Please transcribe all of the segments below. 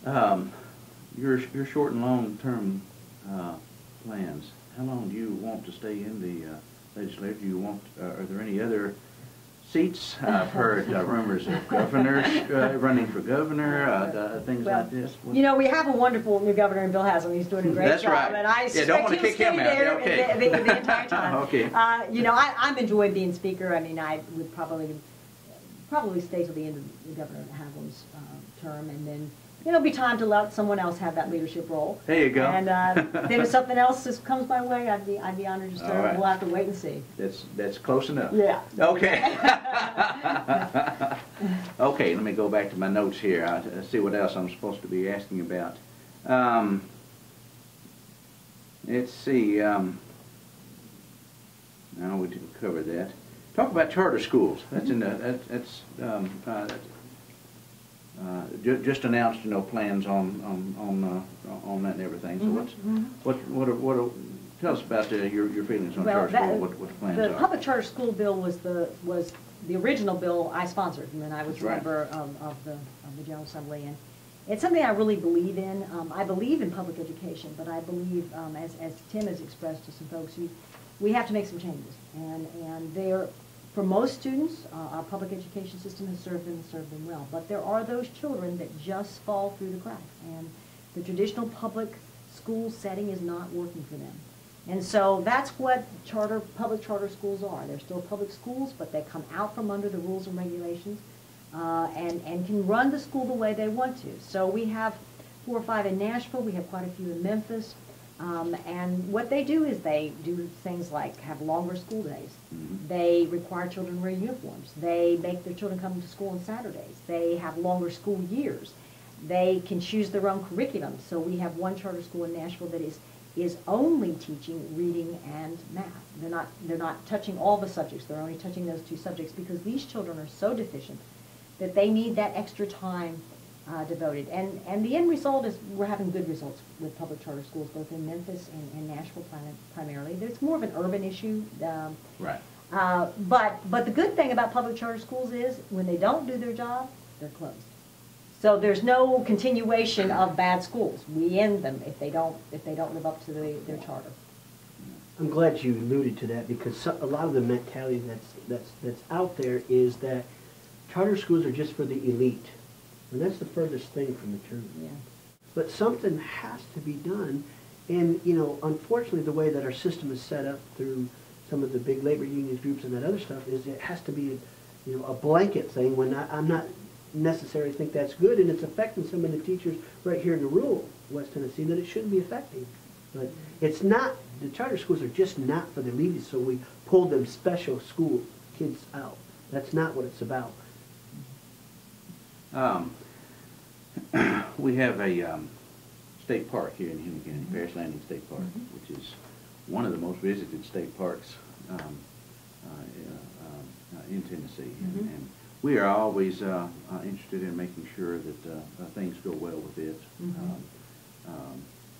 Your short and long-term plans, how long do you want to stay in the legislature? Do you want, are there any other seats? I've heard rumors of governors running for governor, things like this. You know, we have a wonderful new governor in Bill Haslam. He's doing a great That's job. right. And I don't want to kick him out. there Okay. the entire time. Okay. You know, I'm enjoying being speaker. I mean, I would probably stay till the end of the Governor Haslam's term, and then it'll be time to let someone else have that leadership role. There you go. And then if something else just comes my way, I'd be honored to serve. Right. We'll have to wait and see. That's close enough. Yeah. Okay. Okay. Let me go back to my notes here. I see what else I'm supposed to be asking about. Let's see. No, we didn't cover that. Talk about charter schools. That's in the just announced, you know, plans on that and everything. So tell us about your feelings on charter school. What the plans are. The public charter school bill was the original bill I sponsored, and then I was a member of the General Assembly. And it's something I really believe in. I believe in public education, but I believe, as Tim has expressed to some folks, we have to make some changes. And there, for most students, our public education system has served them well. But there are those children that just fall through the cracks, and the traditional public school setting is not working for them. And so that's what public charter schools are. They're still public schools, but they come out from under the rules and regulations and can run the school the way they want to. So we have 4 or 5 in Nashville. We have quite a few in Memphis. And what they do is they do things like have longer school days. They require children to wear uniforms. They make their children come to school on Saturdays. They have longer school years. They can choose their own curriculum. So we have one charter school in Nashville that is only teaching reading and math. They're not touching all the subjects. They're only touching those 2 subjects because these children are so deficient that they need that extra time devoted. And the end result is we're having good results with public charter schools, both in Memphis and Nashville primarily. It's more of an urban issue. Right. But the good thing about public charter schools is when they don't do their job, they're closed. So there's no continuation of bad schools. We end them if they don't live up to their charter. I'm glad you alluded to that, because a lot of the mentality that's out there is that charter schools are just for the elite. And that's the furthest thing from the truth. Yeah. But something has to be done. And, you know, unfortunately, the way that our system is set up through some of the big labor unions groups and that other stuff is it has to be, you know, a blanket thing when I'm not necessarily think that's good, and it's affecting some of the teachers right here in the rural West Tennessee that it shouldn't be affecting. But it's not, the charter schools are just not for the elite, so we pulled them special school kids out. That's not what it's about. We have a state park here in Henry, Paris Landing State Park, which is one of the most visited state parks in Tennessee. And we are always interested in making sure that things go well with it.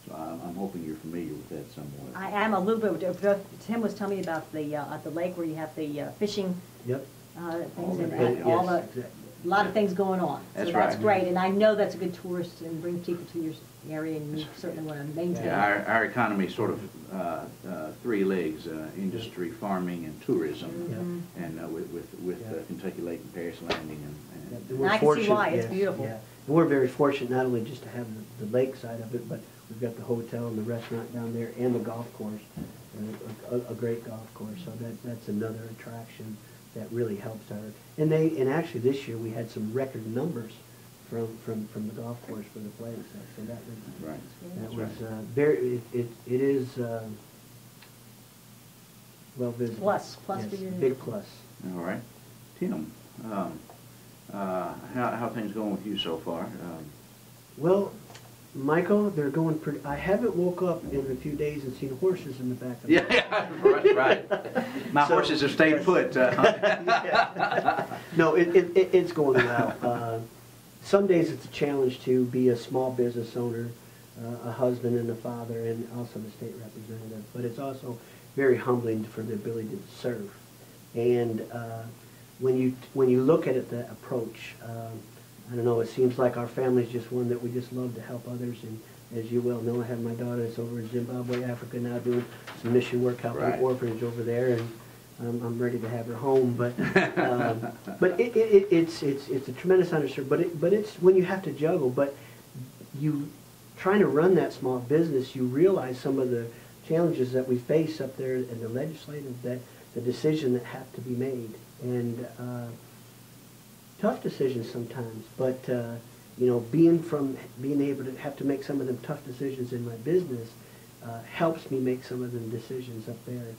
So I'm hoping you're familiar with that somewhat. I am a little bit. Tim was telling me about the at the lake where you have the fishing things a lot of things going on. That's so that's great, and I know that's a good tourist and brings people to your area, and you certainly want to maintain. Yeah, our economy is sort of 3 legs: industry, farming, and tourism. And with Kentucky Lake and Paris Landing, and I can see why it's beautiful. Yeah. We're very fortunate not only just to have the lake side of it, but we've got the hotel and the restaurant down there, and the golf course, a great golf course. So that's another attraction that really helps our. And actually this year we had some record numbers from the golf course for the flag set. So that was very. It is well visible. Plus yes, for you. Big plus. All right, Tim. How things going with you so far? Well, Michael, they're going pretty. I haven't woke up in a few days and seen horses in the back of the Yeah, right. My horses have stayed put. No, it's going well. Some days it's a challenge to be a small business owner, a husband and a father, and also the state representative. But it's also very humbling for the ability to serve. And when you look at it, the approach, I don't know, it seems like our family's just one that we just love to help others. And as you well know, I have my daughter that's over in Zimbabwe, Africa now, doing some mission work, helping the orphanage over there. And I'm ready to have her home, but it's a tremendous underserved. But it's when you have to juggle. But you trying to run that small business, you realize some of the challenges that we face up there in the legislative, that the decision that have to be made, and tough decisions sometimes. But you know, being able to have to make some of them tough decisions in my business helps me make some of them decisions up there,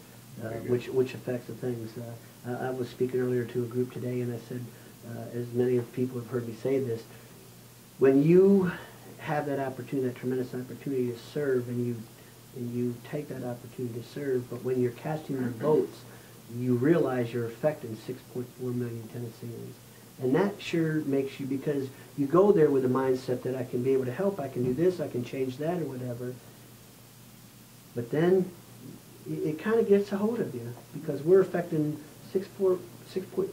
which affects the things. I was speaking earlier to a group today, and I said, as many of people have heard me say this, when you have that opportunity, that tremendous opportunity to serve, and you take that opportunity to serve, but when you're casting your votes, you realize you're affecting 6.4 million Tennesseans. And that sure makes you, because you go there with a mindset that I can be able to help, I can do this, I can change that, or whatever. But then it kind of gets a hold of you, because we're affecting 6.4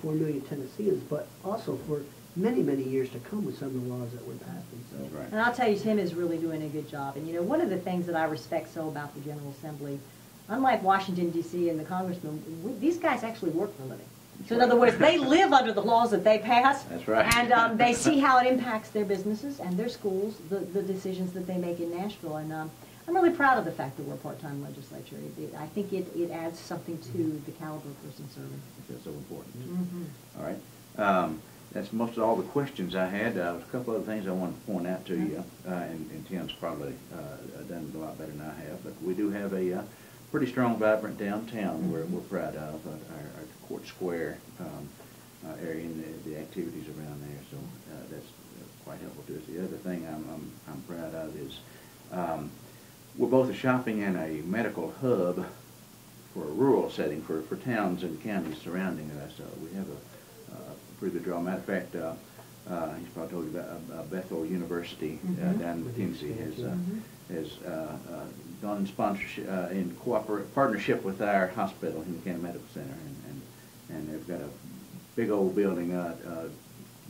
million Tennesseans, but also for many, many years to come with some of the laws that we're passing. So. That's right. And I'll tell you, Tim is really doing a good job. And you know, one of the things that I respect so about the General Assembly, unlike Washington, D.C. and the congressmen, these guys actually work for a living. So in other words, they live under the laws that they pass. That's right. And they see how it impacts their businesses and their schools, the decisions that they make in Nashville. And I'm really proud of the fact that we're a part-time legislature. I think it adds something to the caliber of person serving. That's so important. Mm-hmm. All right. That's most of all the questions I had. A couple other things I wanted to point out to you, and Tim's probably done a lot better than I have, but we do have a pretty strong, vibrant downtown we're proud of, our Court Square area and the activities around there, so that's quite helpful to us. The other thing I'm proud of is we're both a shopping and a medical hub for a rural setting for towns and counties surrounding us. We have a pretty good draw. Matter of fact, he's probably told you about Bethel University down in Tennessee has gone in sponsorship in partnership with our hospital, Henry County Medical Center, and they've got a big old building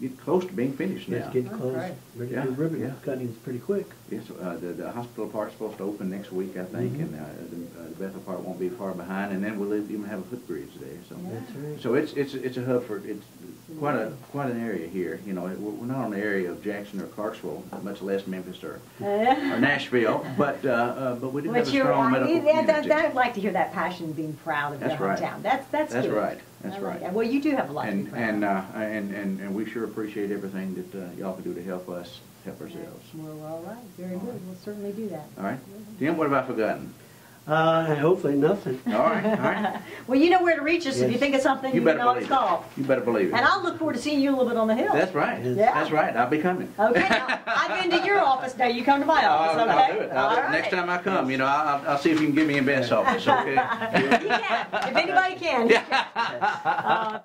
get close to being finished now. It's getting close. Right. Ready to do ribbon cutting's pretty quick. Yes, the hospital part's supposed to open next week, I think, and the Bethel part won't be far behind, and then we'll even have a footbridge there. So, That's right. so it's a hub for quite an area here. You know, we're not on the area of Jackson or Clarksville, much less Memphis or Nashville, but we do have a strong medical community. I'd like to hear that passion, being proud of your hometown. That's good. Right. That's right. That. Well, you do have a lot to be proud of. And we sure appreciate everything that y'all can do to help us help ourselves. Well, all right. Very good. We'll certainly do that. All right. Tim, what have I forgotten? Hopefully nothing. All right. Well, you know where to reach us. If you think of something, you know it's called. You better believe it. And I'll look forward to seeing you a little bit on the Hill. That's right. Yeah. That's right. I'll be coming. Okay. Now, I've been to your office. Now you come to my office. Okay. I'll do it. All right. Next time I come, you know, I'll see if you can get me in Beth's office. Okay. You can. If anybody can. You can.